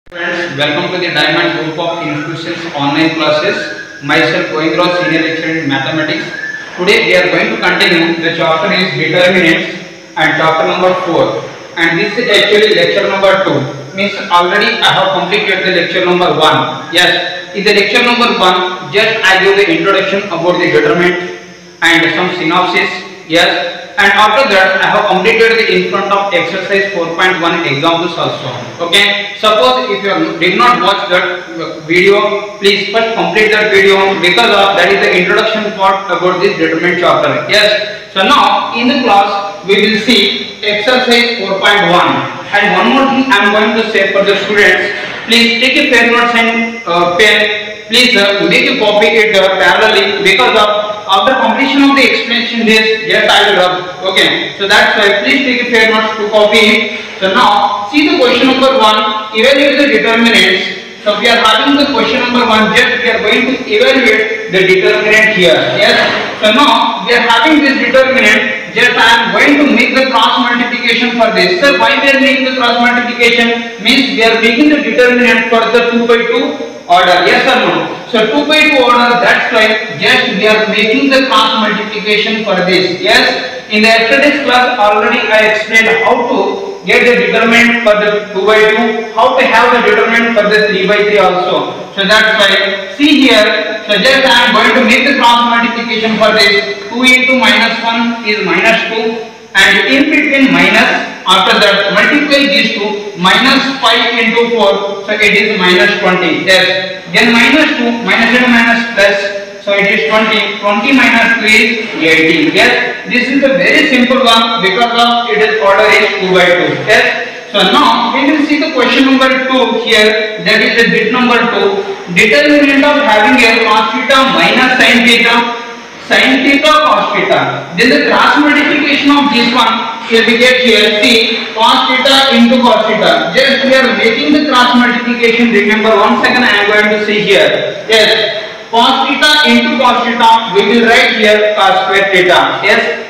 Friends, welcome to the Diamond Group of Institutions online classes. Myself Goindra, Senior Lecturer in Mathematics. Today we are going to continue. The chapter is Determinants and chapter number 4. And this is actually lecture number 2. Means already I have completed the lecture number 1. Yes, in the lecture number 1, just I give the introduction about the determinant and some synopsis. Yes. And after that I have completed the in front of exercise 4.1 examples also. Okay, suppose if you did not watch that video, please first complete that video, because of that is the introduction part about this determinant chapter. Yes, so now in the class we will see exercise 4.1. And one more thing I am going to say for the students, please take a pen notes and pen. Please make a copy it parallelly, because of after completion of the explanation this, yes, I will rub. Okay, so that's why please take a fair notes to copy it. So now see the question number 1, evaluate the determinants. So we are having the question number 1, just we are going to evaluate the determinant here. Yes, so now we are having this determinant, just I am going to make the cross multiplication for this. So why we are making the cross multiplication? Means we are making the determinant for the 2 by 2 order. Yes or no? So 2 by 2 order, that's why just we are making the cross multiplication for this. Yes, in the yesterday's class already I explained how to get the determinant for the 2 by 2, how to have the determinant for the 3 by 3 also. So that's why see here, so just I am going to make the cross multiplication for this. 2 into minus 1 is minus 2, and in between minus, after that multiply these two, minus 5 into 4, so it is minus 20. Yes, then minus 2, minus into minus plus, so it is 20. 20 minus 2 is 18. Yes, this is a very simple one, because of its order is 2 by 2. Yes, so now we will see the question number 2 here, that is the bit number 2. Determinant of having a cos theta minus sin theta, sin theta cos theta. Then the cross multiplication of this one will be get here. See, cos theta into cos theta. Just we are making the cross multiplication. Remember, one second I am going to see here. Yes, cos theta into cos theta. We will write here cos square theta. Yes.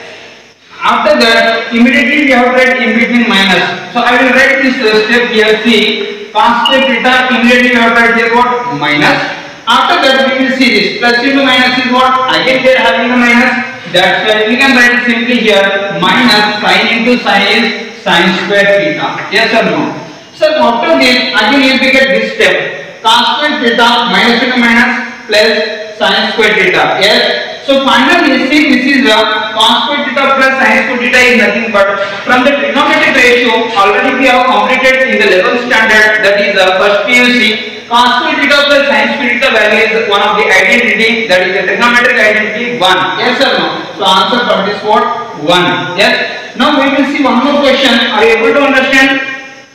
After that, immediately we have to write in between minus. So I will write this step here. See, cos square theta. Immediately we have to write here what? Minus. After that we will see this plus into minus is what? Again we are having a minus. That's why we can write it simply here, minus sin into sin is sin square theta. Yes or no? So after this again you will get this step, cos square theta minus into minus plus sin square theta. Yes. So finally see, this is the cos square theta plus sin square theta is nothing but from the trigonometric ratio already we have completed in the 11th standard, that is the first PUC. Cos square theta plus sin square theta value is one of the identity, that is the trigonometric identity 1. Yes or no? So answer for this what? 1. Yes. Now we will see one more question. Are you able to understand?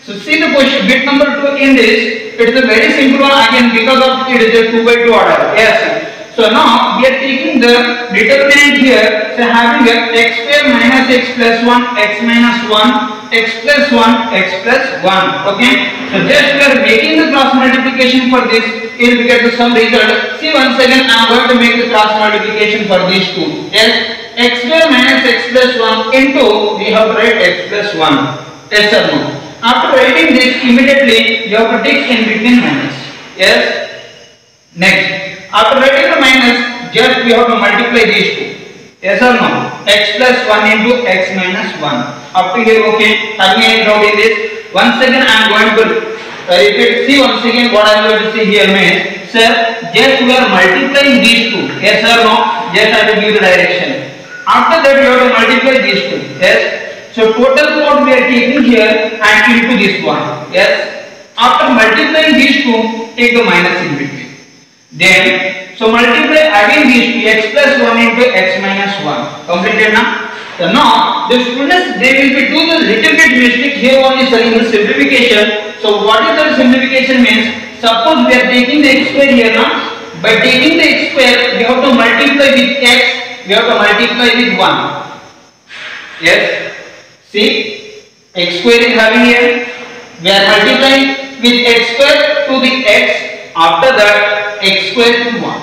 So see the question, bit number 2 in this. It is a very simple one again, because of it is a 2 by 2 order. Yes. So now we are taking the determinant here. So having a x square minus x plus 1, x minus 1, x plus 1, x plus 1. Okay. So just we are making the cross multiplication for this. It will get the sum result. See, once again I am going to make the cross multiplication for these two. Yes. X square minus x plus 1 into, we have to write x plus 1. Yes or no? After writing this, immediately you have to take in between minus. Yes. Next. After writing the minus, just we have to multiply these two. Yes or no? X plus 1 into x minus 1. Up to here, okay? Having any doubt in this? Once again I am going to repeat. See once again what I am going to see here means, sir, just we are multiplying these two. Yes or no? Just I have to give the direction. After that we have to multiply these two. Yes. So total what we are taking here and into this one. Yes. After multiplying these two, take the minus in between. Then, so multiply again these two, x plus 1 into x minus 1. Completed now? So now, the students, they will be doing a little bit mistake here only studying the simplification. So what is the simplification means? Suppose we are taking the x square here now. By taking the x square, we have to multiply with x, we have to multiply with 1. Yes? See, x square is having here. We are multiplying with x square to the x. After that, x square to 1.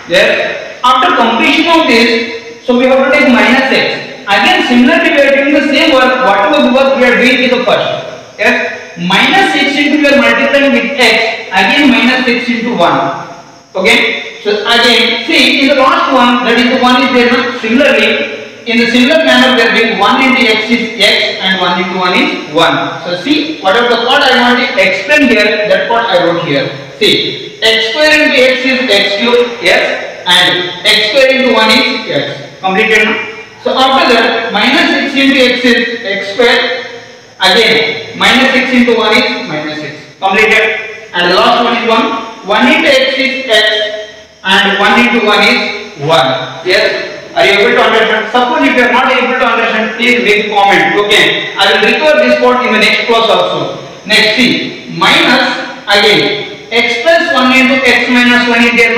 Yes. After completion of this, so we have to take minus x. Again, similarly, we are doing the same work. Whatever the work we are doing in the first. Yes. minus 6 into you are multiplying with x, again minus 6 into 1. Okay, so again see in the last one, that is the 1 is there. Similarly, in the similar manner we are doing 1 into x is x and 1 into 1 is 1. So see, whatever the part I want to explain here, that part I wrote here. See, x square into x is x cube, yes, and x square into 1 is x. Completed now? So after that, minus 6 into x is x square, again minus 6 into 1 is minus 6. Completed. And the last one is 1. 1 into x is x and 1 into 1 is 1. Yes. Are you able to understand? Suppose if you are not able to understand, please make comment. Okay. I will recover this part in the next class also. Next, see, minus again x plus 1 into x minus 1 is there.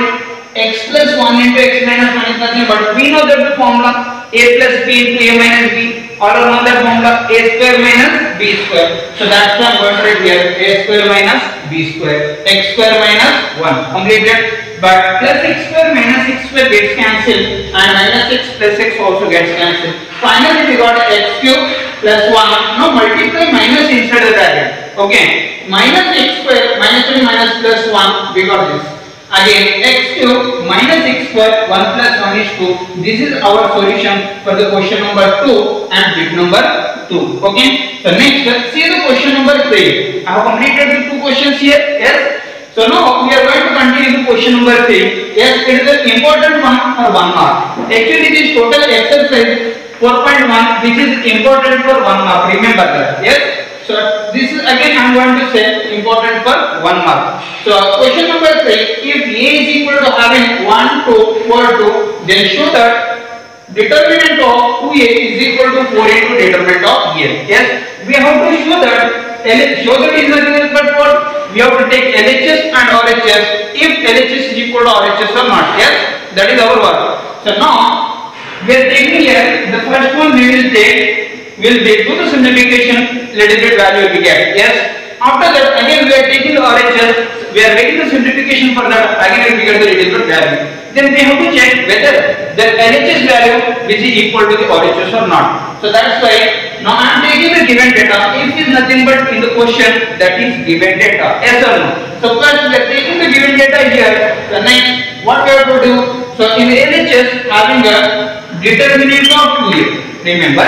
X plus 1 into x minus 1 is nothing but we know that the formula a plus b into a minus b. All know that formula a square minus b square. So that's why I am going to write here a square minus b square. X square minus 1. Completed. But plus x square minus x square gets cancelled and minus x plus x also gets cancelled. Finally we got x cube plus 1. Now multiply minus inside the bracket. Okay. Minus x square minus 3 minus plus 1, we got this. Again x cube minus x square 1 plus 1 is 2. This is our solution for the question number 2 and bit number 2. Okay. So next, see the question number 3. I have completed the 2 questions here. Yes. So now we are going to continue to question number 3. Yes, it is an important one for 1 mark. Actually this total exercise 4.1 which is important for 1 mark. Remember that. Yes. So this is again I am going to say important for 1 mark. So question number 3. If a is equal to having 1, 2, 4, 2, then show that determinant of 2a is equal to 4 into determinant of a. Yes. We have to show that is nothing else but what? We have to take LHS and RHS if LHS is equal to RHS or not. Yes, that is our work. So now we are taking here the first one we will do the simplification, little bit value will be get. Yes. After that again we are taking the RHS, we are making the simplification for that, again we get the little bit value. Then we have to check whether the LHS value is equal to the RHS or not. So that's why now I am taking the given data. If it is nothing but in the question that is given data. Yes or no? So first we are taking the given data here. The next what we have to do? So in the LHS having a determinant of 2a. Remember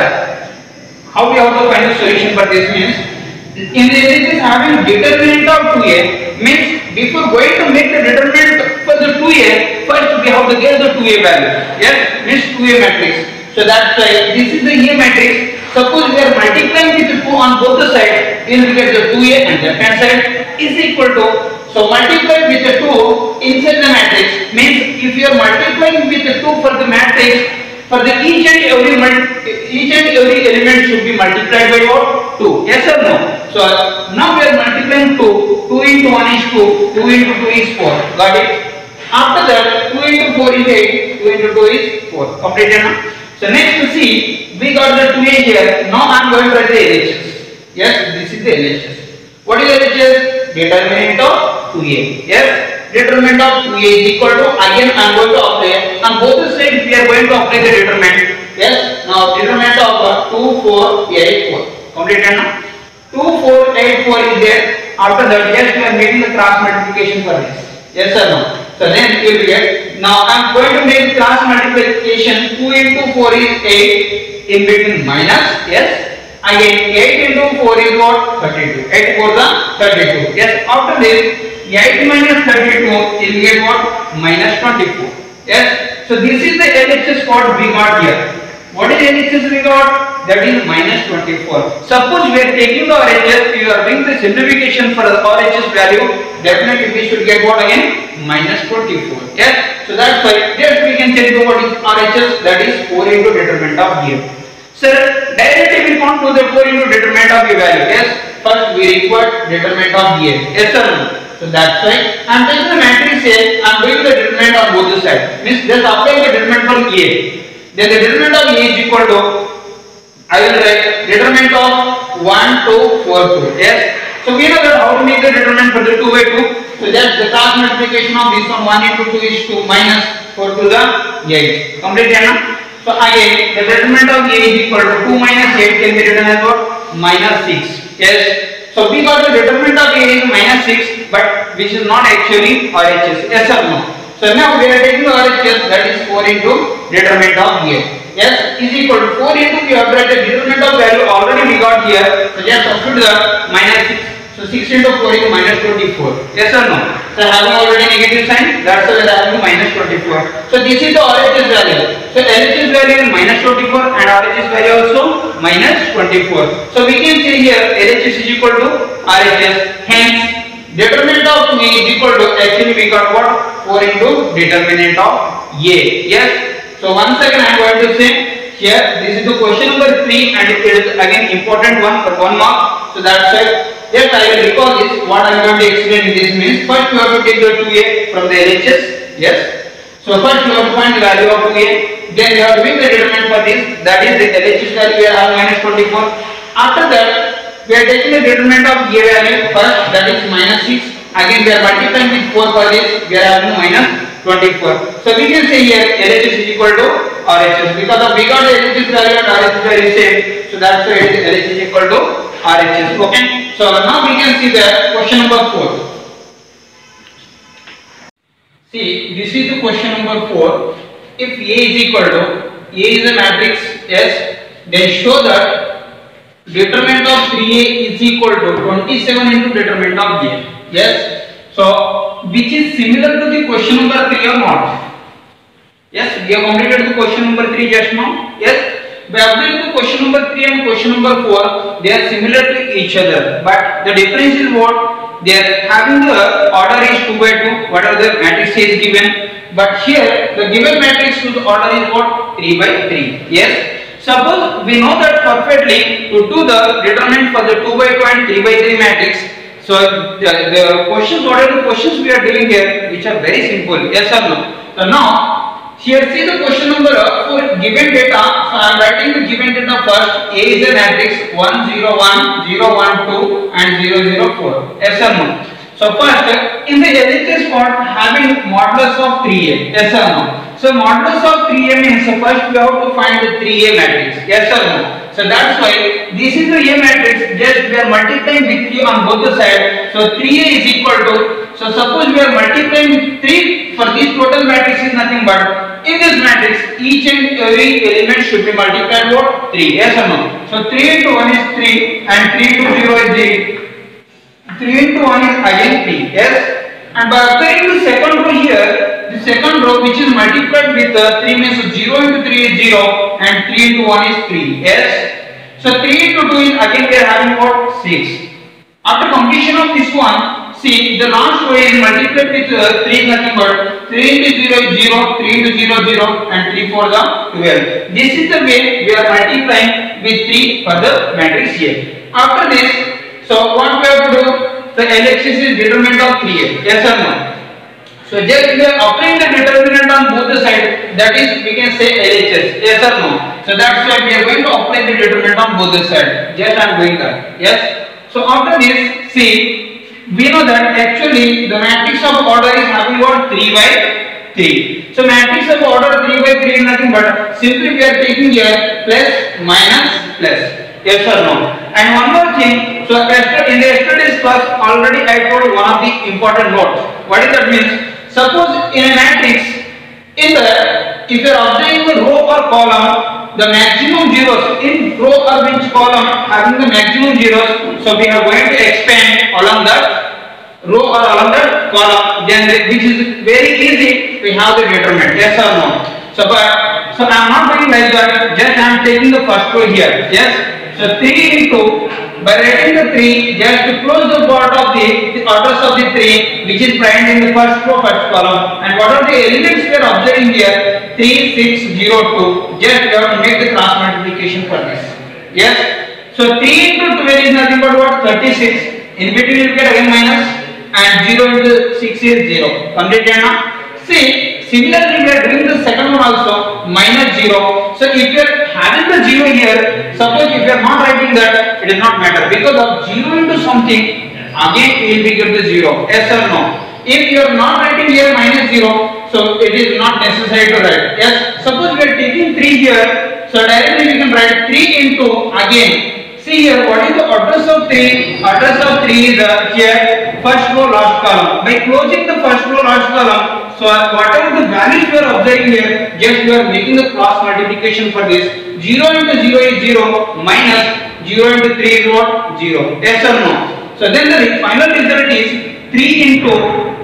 how we have to find the solution for this means in the LHS having determinant of 2a means before going to make the determinant for the 2a, first we have to get the 2a value. Yes, means 2a matrix. So that's why this is the A matrix. Suppose we are multiplying with 2 on both the sides, we will get the 2a and left hand side is equal to. So multiply with the 2 inside the matrix means if you are multiplying with the 2 for the matrix, for the each and every element should be multiplied by what? 2. Yes or no? So now we are multiplying 2. 2 into 1 is 2. 2 into 2 is 4. Got it? After that 2 into 4 is 8. 2 into 2 is 4. Completed now? So next to see, we got the 2a here. Now I am going to write the LHS. Yes, this is the LHS. What is LHS? Determinant of 2a. Yes. Determinant of 2a is equal to, again I am going to apply on both the sides we are going to apply the determinant. Yes, now determinant of 2, 4, 8, 4. Completed now? 2, 4, 8, 4 is there. After that, yes, we are making the cross multiplication for this. Yes or no? So then you will get, now I am going to make cross multiplication. 2 into 4 is 8, in between minus, yes. Again 8 into 4 is what? 32. 8 4 the 32. Yes, after this 8 minus 32 will get what? Minus 24. Yes. So this is the LHS what we got here. What is LHS we got? That is minus 24. Suppose we are taking the RHS, we are doing the simplification for the RHS value, definitely we should get what again? Minus 24. Yes. So that's why just we can check what is RHS, that is 4 into determinant of A. Sir, directly we can't do the 4 into determinant of A value. Yes. First we require determinant of A. Yes or no? So that's why I am taking the matrix A, I am doing the determinant on both the sides. Means just applying the determinant for A. Then the determinant of A is equal to, I will write determinant of 1, 2, 4, 2. Yes. So we know that how to make the determinant for the 2 by 2. So just the cross multiplication of this one 1 into 2 is 2 minus 4 to the 8. Complete now. So again the determinant of A is equal to 2 minus 8 can be written as what? Minus 6. Yes. So we got the determinant of A is minus 6, but which is not actually RHS. Yes or no? So now we are taking the RHS, that is 4 into determinant of A. Yes, is equal to 4 into we have got the determinant of value already we got here. So just substitute the minus 6. So 6 into 4 is minus 24. Yes or no? So having already negative sign, that's why we are having minus 24. So this is the RHS value. So LHS value is minus 24 and RHS value also minus 24. So we can say here LHS is equal to RHS. Hence determinant of A is equal to, actually we got what? 4 into determinant of A. Yes. So once again I am going to say here, this is the question number 3 and it is again important one for 1 mark. So that's why yes, I will recall this. What I am going to explain in this means, first you have to take the 2A from the LHS. Yes. So first you have to find the value of 2A. Then you have to make the determinant for this. That is the LHS value we have minus 24. After that, we are taking the determinant of A value first. That is minus 6. Again we are multiplying with 4 for this. We are having minus 24. So we can say here LHS is equal to RHS because of we got the LHS value and RHS value same. So that's why LHS is equal to RHS. Okay. So now we can see the question number 4. See, this is the question number 4. If A is equal to, A is a matrix, yes, then show that determinant of 3A is equal to 27 into determinant of A. Yes. So which is similar to the question number 3 or not? Yes, we have completed the question number 3 just now. Yes. By observing the question number 3 and question number 4, they are similar to each other, but the difference is what? They are having the order is 2 by 2, whatever the matrix is given, but here the given matrix to the order is what? 3 by 3. Yes. Suppose we know that perfectly to do the determinant for the 2 by 2 and 3 by 3 matrix. So the questions, what are the questions we are doing here, which are very simple. Yes or no? So now here see the question number 4 given data. So I am writing the given data first. A is a matrix 1 0 1 0 1 2 and 0 0 4. Yes or no? So first in the LHS part having modulus of 3A. Yes or no? So modulus of 3A means first we have to find the 3A matrix. Yes or no? So that's why this is the A matrix. Just we are multiplying with 3 on both the sides. So 3A is equal to. So suppose we are multiplying with 3 for this total matrix is nothing but. In this matrix, each and every element should be multiplied with 3. Yes or no? So 3 into 1 is 3 and 3 into 0 is 3. 3 into 1 is again 3. Yes? And by observing the second row here, the second row which is multiplied with 3 means 0 into 3 is 0 and 3 into 1 is 3. Yes? So 3 into 2 is again we are having what? 6. After completion of this one, see the last row is multiplied with 3 nothing but 3 into 0 is 0, 3 into 0 0 and 3 for the 12. This is the way we are multiplying with 3 for the matrix here. After this, so what we have to do? The LHS is determinant of 3A. Yes or no? So just we are applying the determinant on both the sides. That is we can say LHS. Yes or no? So that's why we are going to apply the determinant on both the sides. Just I am doing that. Yes. So after this, see, we know that actually the matrix of order is having what? 3 by 3. So matrix of order 3 by 3 is nothing but simply we are taking here plus minus plus. Yes or no? And one more thing, so in the yesterday's class already I told one of the important notes. What does that mean? Suppose in a matrix, if you are obtaining the row or column, the maximum zeros in row or which column having the maximum zeros, so we are going to expand along that row or along that column, then which is very easy, we have the determinant. Yes or no? So I am not doing like that, just I am taking the first row here. Yes. So 3 into, by writing the 3, just to close the part of the orders of the 3 which is present in the first row, first column, and what are the elements we are observing here? 3 6 0 2. Just we have to make the cross multiplication for this. Yes. So 3 into 12 is nothing but what? 36. In between you get again minus, and 0 into 6 is 0. Completed now? See, similarly we are doing the second one also, minus 0. So if you are having the 0 here, suppose if you are not writing that, it does not matter, because of 0 into something, again you will be get the 0. Yes or no? If you are not writing here minus 0, so it is not necessary to write. Yes. Suppose we are taking 3 here, so directly we can write 3 into again See here, what is the address of 3? Address of 3 is here, first row, last column. By closing the first row, last column, so whatever the values you are observing here, just you are making the cross multiplication for this. 0 into 0 is 0, minus 0 into 3 is what? 0. Yes or no? So then the final result is 3 into,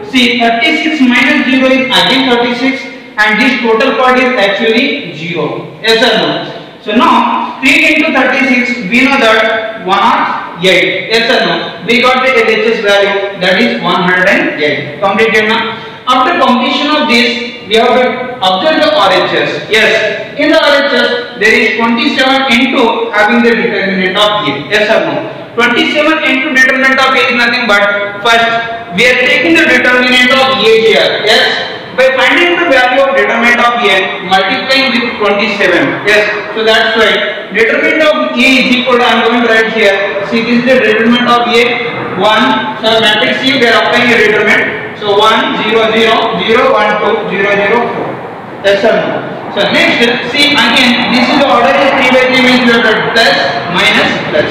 see, 36 minus 0 is again 36, and this total part is actually 0. Yes or no? So now 3 into 36, we know that 108. Yes or no? We got the LHS value, that is 108. Completed now. After completion of this, we have to observe the RHS. Yes, in the RHS there is 27 into having the determinant of A. Yes or no? 27 into determinant of A is nothing but, first we are taking the determinant of A here. Yes. By finding the value of determinant of A, multiplying with 27. Yes, so that's why determinant of A is equal to, I am going to write here. See, this is the determinant of A. 1. So matrix C, we are applying a determinant. So 1, 0, 0, 0, 1, 2, 0, 0, 4. Yes or no? So next, see again, this is the order is 3 by 3 means we have got plus, minus, plus.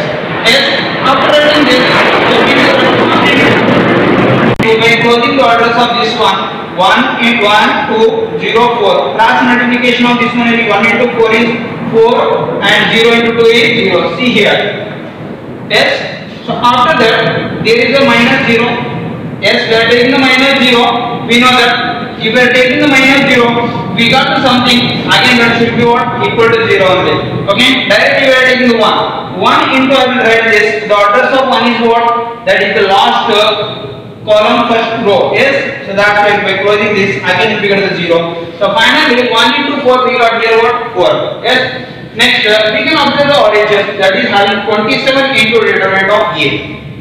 Yes, after writing this, so we will by closing the orders of this one. 1 into 1, 2, 0, 4. Cross multiplication of this one will be 1 into 4 is 4 and 0 into 2 is 0. See here. Yes. So after that there is a minus 0. Yes, we are taking the minus 0. We know that if we are taking the minus 0, we got to something. Again that should be what? Equal to 0 only. Okay. Directly we are taking the 1. 1 into, I will write this. The orders of 1 is what? That is the last column first row. Yes, so that's why by closing this again we get the 0. So finally 1 into 4 we got here what? 4. Yes. Next we can observe the RHS, that is having 27 into determinant of A.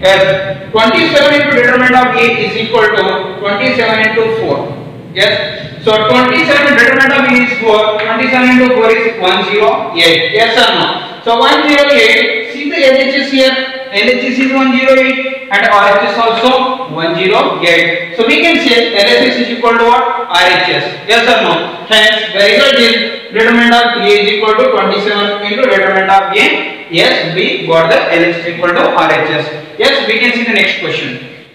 Yes, 27 into determinant of A is equal to 27 into 4. Yes, so 27 determinant of A is 4. 27 into 4 is 108. Yes or no? So 108. See the LHS here. LHS is 108 and RHS also 108. So we can say LHS is equal to what? RHS. Yes or no? Hence the result is determinant of A is equal to 27 into determinant of A. Yes, we got the LHS equal to RHS. Yes, we can see the next question.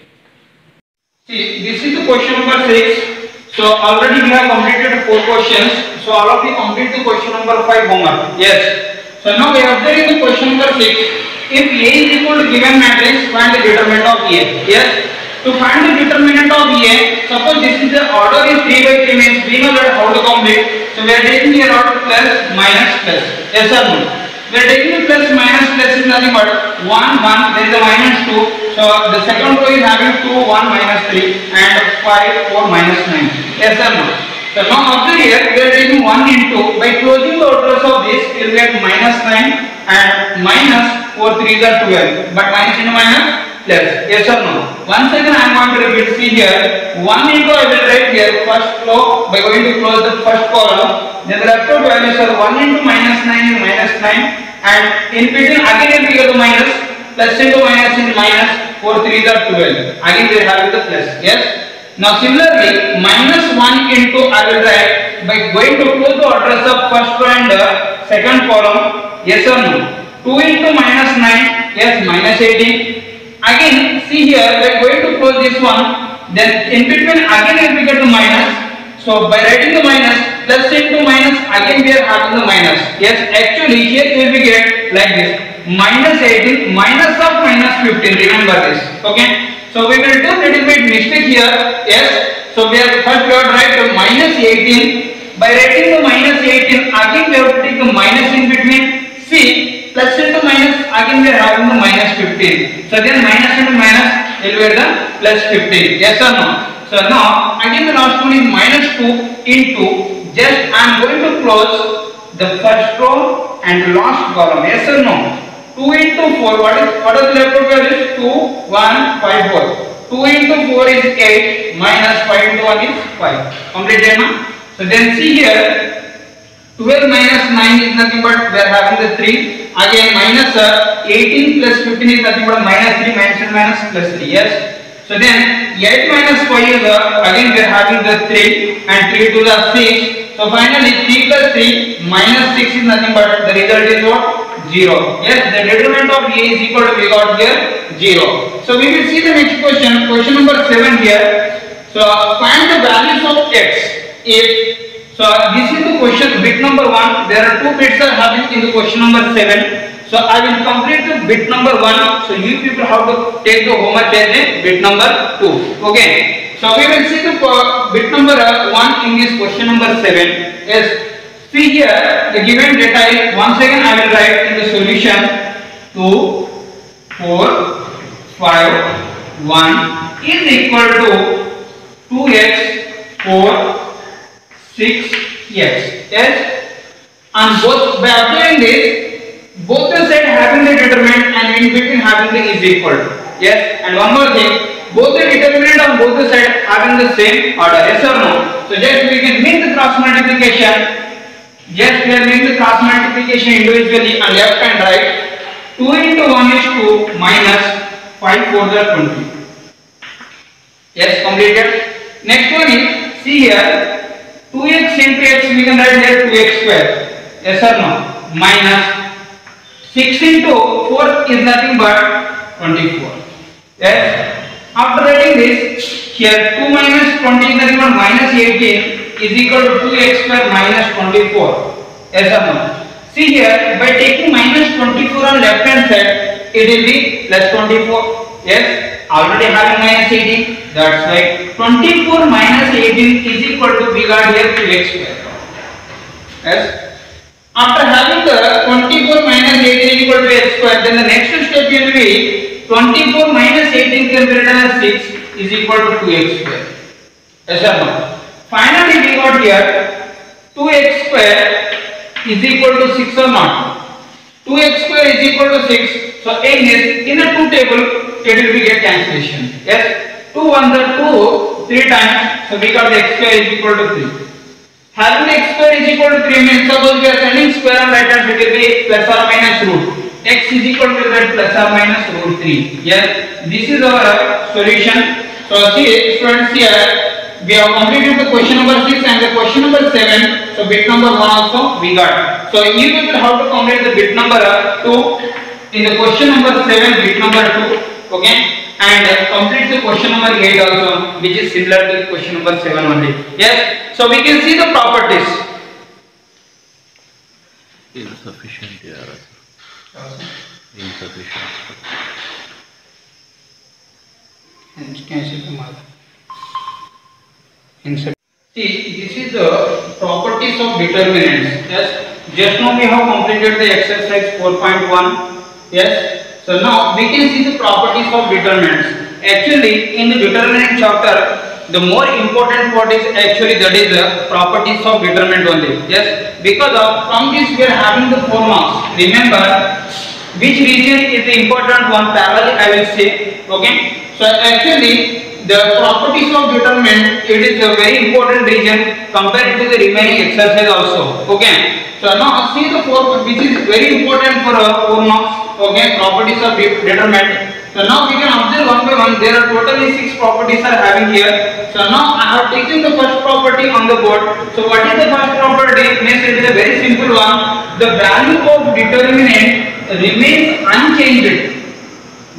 See, this is the question number 6. So already we have completed 4 questions. So all of you complete the question number 5 homework. Yes. So now we are observing the question number 6. If A is equal to given matrix, find the determinant of A. Yes. To find the determinant of A, suppose this is the order is 3 by 3 means we know that how to complete. So we are taking here order plus, minus, plus. Yes or no? We are taking the plus, minus, plus is nothing but 1, 1, there is a minus 2. So the second row is having 2, 1, minus 3 and 5, 4, minus 9. Yes or no? So now after here we are taking 1 into, by closing the orders of this we will get minus 9 and minus 4 3s are 12, but minus into minus plus. Yes or no? Once again I am going to repeat. See here, 1 into I will write here first row by going to close the first column. Then the left out values are 1 into minus 9 is minus 9 and in between again we get the minus, plus into minus is minus, 4 3s are 12. Again we are having the plus. Yes. Now similarly minus 1 into I will write by going to close the orders of first row and second column. Yes or no? 2 into minus 9, yes, minus 18. Again, see here, we are going to close this one. Then in between again we get the minus. So by writing the minus, plus into minus, again we are having the minus. Yes, actually here we will get like this. Minus 18, minus of minus 15, remember this. Okay. So we will do little bit mistake here. Yes. So we are first we have to write the minus 18. By writing the minus 18, again we have to take the minus in between. See, plus into minus, again we are having the minus 15. So then minus into minus will be the plus 15. Yes or no? So now again the last one is minus 2 into, just I am going to close the first row and last column. Yes or no? 2 into 4, what is the left out value? 2, 1, 5, 4. 2 into 4 is 8, minus 5 into 1 is 5. Completed now? So then see here, 12 minus 9 is nothing but we are having the 3. Again minus 18 plus 15 is nothing but minus 3, minus 10 minus plus 3. Yes. So then 8 minus 5 is again we are having the 3 and 3 to the 6. So finally 3 plus 3 minus 6 is nothing but the result is what? 0. Yes, the determinant of A is equal to, we got here 0. So we will see the next question, question number 7 here. So find the values of x if, so this is the question, bit number 1. There are 2 bits are having in the question number 7. So I will complete the bit number 1. So you people have to take the homework as a bit number 2. Okay. So we will see the bit number 1 in this question number 7. Yes. See here the given data is, once again I will write in the solution 2, 4, 5, 1 is equal to 2x, 4, 6x. Yes. And both, by applying this, both the side having the determinant and in between having the is equal to. Yes. And one more thing, both the determinant on both the side having the same order. Yes or no? So just we can make the cross multiplication. Just we are making the cross multiplication individually on left and right. 2 into 1 is 2 minus 5 4 are 20. Yes, completed. Next one is, see here, 2x into x we can write here 2x square. Yes or no? Minus 6 into 4 is nothing but 24. Yes. After writing this, here 2 minus 20 is nothing but minus 18 is equal to 2x square minus 24. Yes or no? See here, by taking minus 24 on left hand side, it will be plus 24. Yes, already having minus 18. That's why 24 minus 18 is equal to, we got here 2x square. Yes. After having the 24 minus 18 is equal to x square, then the next step will be 24 minus 18 can be written as 6 is equal to 2x square. Yes or no? Finally, we got here 2x square is equal to 6 or not? 2x square is equal to 6. So in this, in a 2 table, it will be get cancellation. Yes, 2 ones are 2, 3 times. So we got the x square is equal to 3. Having the x square is equal to 3 means, suppose we are sending square on right hand, it will be plus or minus root. X is equal to that plus or minus root 3. Yes, this is our solution. So see, students, here we have completed the question number 6 and the question number 7. So bit number 1 also we got. So you will have to complete the bit number 2 in the question number 7, bit number 2. Okay, and complete the question number 8 also, which is similar to the question number 7 only. Yes. So we can see the properties. Insufficient, yeah. Insufficient. See, this is the properties of determinants. Yes, just now we have completed the exercise 4.1. Yes, so now we can see the properties of determinants. Actually, in the determinant chapter, the more important part is actually that is the properties of determinant only. Yes, because from this we are having the 4 marks. Remember, which region is the important one? Parallel, I will say. Okay, so actually, the properties of determinant, it is a very important region compared to the remaining exercise also. Okay. So now see the 4, which is very important for 4 marks. Okay, properties of determinant. So now we can observe one by one. There are totally 6 properties are having here. So now I have taken the first property on the board. So what is the first property? Means it is a very simple one. The value of determinant remains unchanged.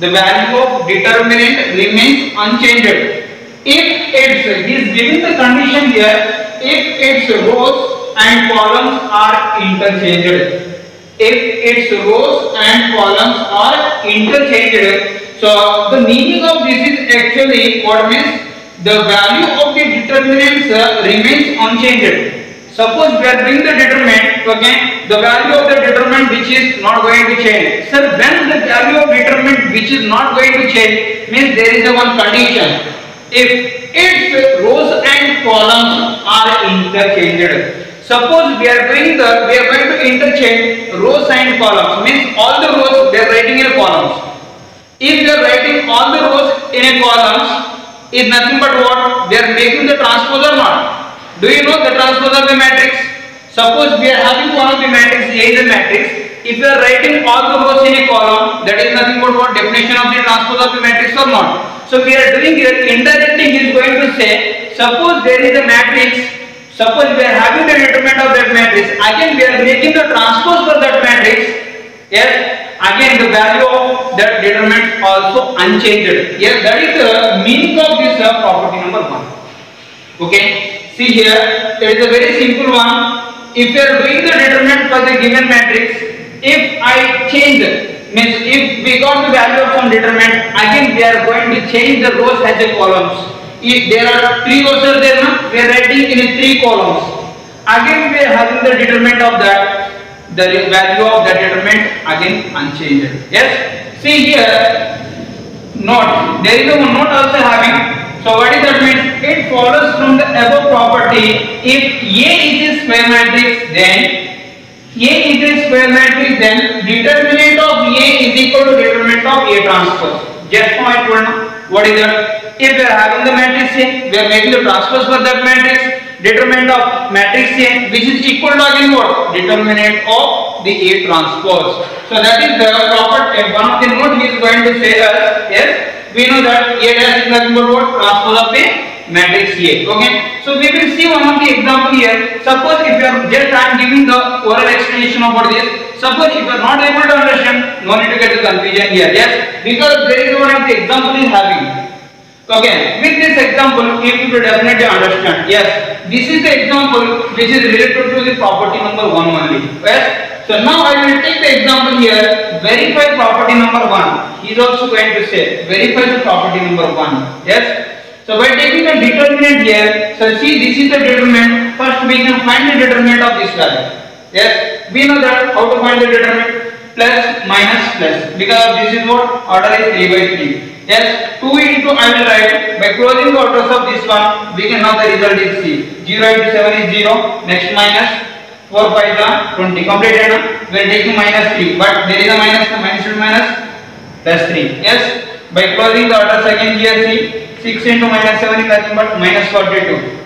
The value of determinant remains unchanged if its, he is giving the condition here, if its rows and columns are interchanged. If its rows and columns are interchanged. So the meaning of this is actually what means the value of the determinants remains unchanged. Suppose we are doing the determinant, okay, the value of the determinant which is not going to change. Sir, when the value of determinant which is not going to change means there is a one condition. If its rows and columns are interchanged. Suppose we are going to interchange rows and columns, means all the rows they are writing in columns. If they are writing all the rows in a columns, is nothing but what? They are making the transpose or not? Do you know the transpose of a matrix? Suppose we are having one of the matrix, A is a matrix. If you are writing all the rows in a column, that is nothing but what? Definition of the transpose of a matrix or not? So we are doing here, indirectly he is going to say, suppose there is a matrix, suppose we are having the determinant of that matrix, again we are making the transpose for that matrix. Yes. Again the value of that determinant also unchanged. Yes, that is the meaning of this property number 1. Okay. See here, it is a very simple one. If you are doing the determinant for the given matrix, if I change, means if we got the value of some determinant, again we are going to change the rows as a columns. If there are 3 rows are there, we are writing in 3 columns. Again we are having the determinant of that. The value of the determinant again unchanged. Yes. See here, note. There is a note also having. So what is that means? It follows from the above property. If A is a square matrix, then determinant of A is equal to determinant of A transpose. Just now I told you. What is that? If we are having the matrix A, we are making the transpose for that matrix. Determinant of matrix A, which is equal to again what? Determinant of the A transpose. So that is the property. One of the note he is going to say us. Yes. We know that A dash is nothing but what? Transpose of a matrix A. Okay. So we will see one of the example here. Suppose if you are just giving the oral explanation about this. Suppose if you are not able to understand, no need to get the confusion here. Yes. Because there is one of the example is having. Okay. With this example, you will definitely understand. Yes. This is the example which is related to the property number 1 only. Yes. So now I will take the example here. Verify property number 1. He is also going to say verify the property number 1. Yes. So by taking the determinant here, so see this is the determinant. First we can find the determinant of this value. Yes. We know that how to find the determinant. Plus minus plus. Because this is what order is 3 by 3. Yes, 2 into I will write by closing the orders of this one. We can know the result is C. 0 into 7 is 0. Next minus 4 5 is 20. Completed. We are taking minus 3. But there is a minus. The minus will minus plus 3. Yes. By closing the orders again here see 6 into minus 7 is nothing but minus 42.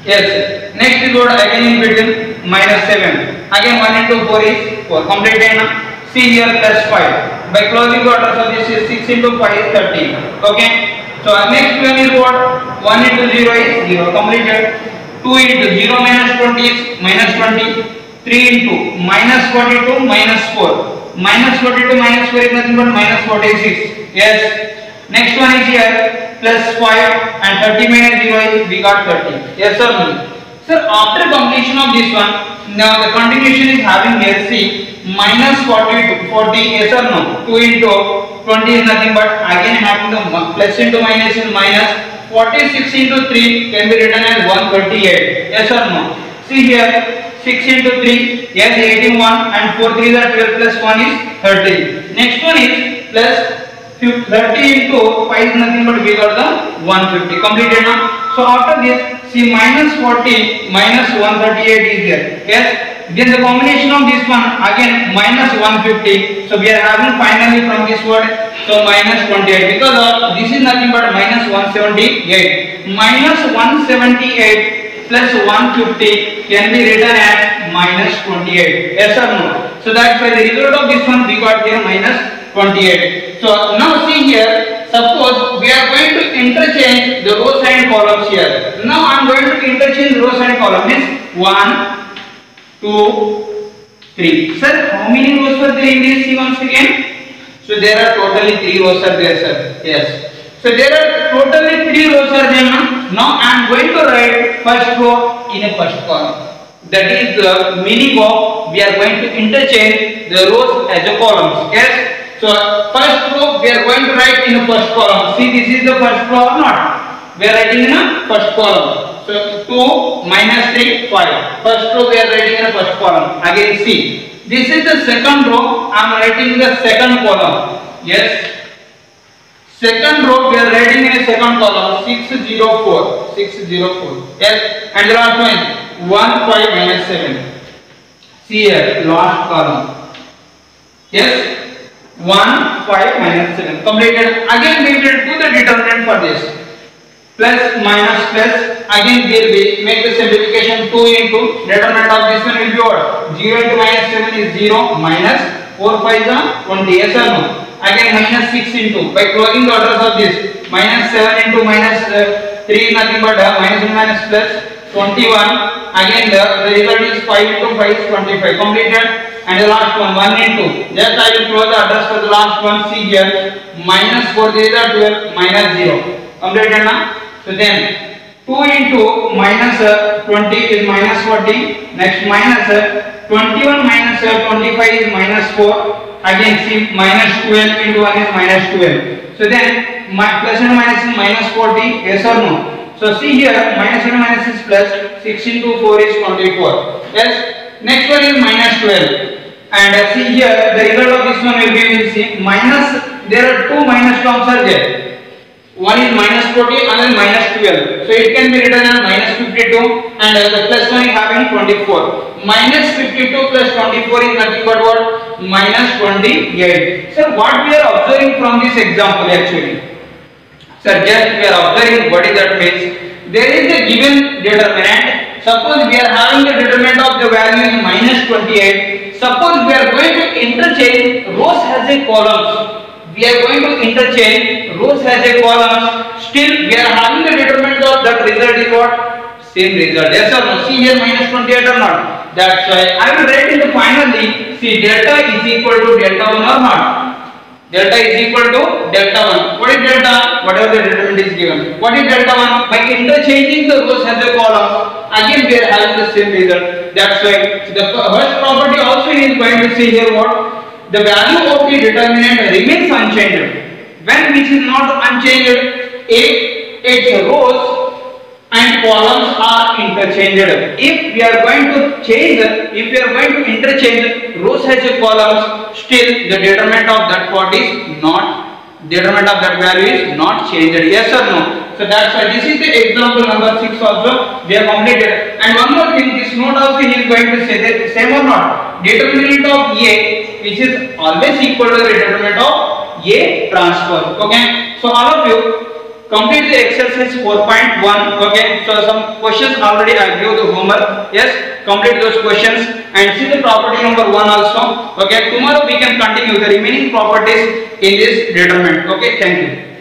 Yes. Next is what again in between minus 7. Again 1 into 4 is 4. Completed. See here plus 5. By closing the orders of this is 6 into 5 is 30. Okay. So next one is what? 1 into 0 is 0. Completed. 2 into 0 minus 20 is minus 20. 3 into minus 42 minus 4. Minus 42 minus 4 is nothing but minus 46. Yes. Next one is here plus 5 and 30 minus 0 is we got 30. Yes or no? Sir, after completion of this one, now the continuation is having here see minus 40, yes or no? 2 into 20 is nothing but again having the plus into minus in minus. 46 into 3 can be written as 138. Yes or no? See here 6 into 3, yes 81 and 4 3 are 12 plus 1 is 30. Next one is plus 30 into 5 is nothing but we got the 150. Completed now. So after this see minus 40 minus 138 is there. Yes. Then the combination of this one again minus 150. So we are having finally from this word so minus 28 because of this is nothing but minus 178. Minus 178 plus 150 can be written as minus 28. Yes or no? So that's why the result of this one we got here minus 28. So now see here, suppose we are going to interchange the rows and columns here. Now I am going to interchange rows and columns. Means 1 2 3. Sir, how many rows were there in this? See once again. So there are totally 3 rows are there, sir. Yes. So there are totally 3 rows are there. Now I am going to write first row in a first column. That is the meaning of we are going to interchange the rows as a columns. Yes. So first row we are going to write in a first column. See this is the first row or not? We are writing in a first column. So 2 minus 3 5. First row we are writing in a first column. Again see. This is the second row. I am writing in the second column. Yes. Second row we are writing in a second column 604. 604. Yes. And the last one 1 5 minus 7. See here last column. Yes. 1 5 minus 7. Completed. Again we will do the determinant for this. Plus minus plus again we will make the simplification 2 into determinant of this one will be what? 0 into minus 7 is 0 minus 4 5 is 20. Yes or no? Again minus 6 into by closing the orders of this minus 7 into minus 3 is nothing but minus and minus plus 21. Again the result is 5 into 5 is 25. Completed. and the last one 1 into. Just I will close the address for the last one. See here, minus 4 is 12, minus 0. Completed now. So then 2 into minus 20 is minus 40. Next minus 21 minus 25 is minus 4. Again see minus 12 into 1 is minus 12. So then plus and minus is minus 40. Yes or no? So see here minus and minus is plus. 6 into 4 is 24. Yes. Next one is minus 12. And see here the result of this one will be, we will see minus. There are two minus terms are there. One is minus 40 and minus 12. So it can be written as minus 52 and the plus one is having 24. Minus 52 plus 24 is nothing but what? Minus 28. So what we are observing from this example actually? Sir, just we are observing what is that means. There is a given determinant. Suppose we are having the determinant of the value is minus 28. Suppose we are going to interchange rows as a columns. We are going to interchange rows as a column. Still we are having the determinant of that result is what? Same result. Yes or no? See here minus 28 or not? That's why I will write in the finally. See delta is equal to delta 1 or not? Delta is equal to delta 1. What is delta? Whatever the determinant is given. What is delta 1? By interchanging the rows as a column, again we are having the same result. That's why the first property also is going to say here what? The value of the determinant remains unchanged. When which is not unchanged, if its rows and columns are interchanged. If we are going to change, if we are going to interchange rows as a columns, still the determinant of that part is not, determinant of that value is not changed. Yes or no? So that's why this is the example number 6 also we have completed. And one more thing, this note also he is going to say that same or not? Determinant of A which is always equal to the determinant of A transpose. Okay. So all of you complete the exercise 4.1. Okay. So some questions already I gave the homework. Yes. Complete those questions and see the property number 1 also. Okay. Tomorrow we can continue the remaining properties in this determinant. Okay. Thank you.